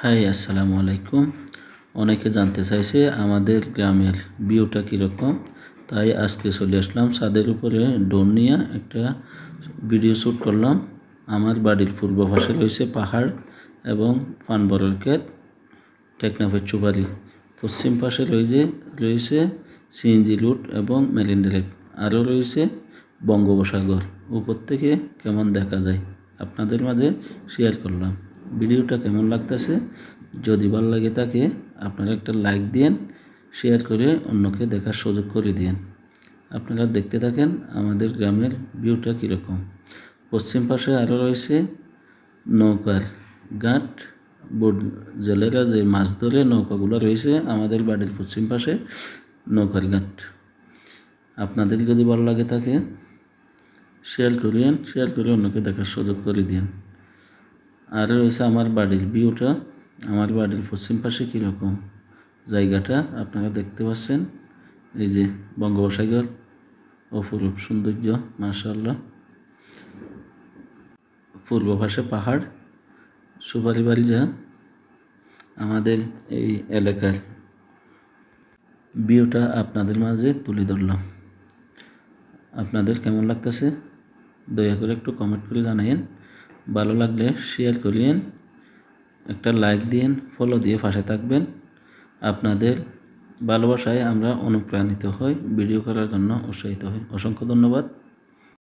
High আসসালামু আলাইকুম। অনেকে জানতে চাইছে আমাদের গ্রামের ভিউটা কীরকম, তাই আজকে চলে আসলাম ছাদের উপরে ড্রোন নিয়ে একটা ভিডিও শ্যুট করলাম। আমার বাড়ির পূর্ব পাশে রয়েছে পাহাড় এবং পানবরলকের টেকনাফের চুবাড়ি, পশ্চিম পাশে রয়েছে সিএনজি রুট এবং মেরিন ড্রাইভ, আরও রয়েছে বঙ্গোপসাগর। উপর থেকে কেমন দেখা যায় আপনাদের মাঝে শেয়ার করলাম। ভিডিওটা কেমন লাগতেছে, যদি ভালো লাগে থাকে আপনারা একটা লাইক দিন, শেয়ার করে অন্যকে দেখার সুযোগ করে দিন। আপনারা দেখতে থাকেন আমাদের গ্রামের ভিউটা কীরকম। পশ্চিম পাশে আরও রয়েছে নৌকার ঘাট, বোট জেলেরা যে মাছ ধরে নৌকাগুলো রয়েছে আমাদের বাড়ির পশ্চিম পাশে নৌকার ঘাট। আপনাদের যদি ভালো লাগে থাকে শেয়ার করে অন্যকে দেখার সুযোগ করে দিন। আর রয়েছে আমার বাড়ির ভিউটা, আমার বাড়ির পশ্চিম পাশে কীরকম জায়গাটা আপনারা দেখতে পাচ্ছেন। এই যে বঙ্গোপসাগর, অপরূপ সৌন্দর্য মাশাআল্লাহ। পূর্ব পাশে পাহাড়, সুপারি বাড়ি, যা আমাদের এই এলাকার ভিউটা আপনাদের মাঝে তুলে ধরলাম। আপনাদের কেমন লাগতেছে দয়া করে একটু কমেন্ট করে জানাইন। ভালো লাগলে শেয়ার করিয়েন, একটা লাইক দিন, ফলো দিয়ে পাশে থাকবেন। আপনাদের ভালোবাসায় আমরা অনুপ্রাণিত হই, ভিডিও করার জন্য উৎসাহিত হই। অসংখ্য ধন্যবাদ।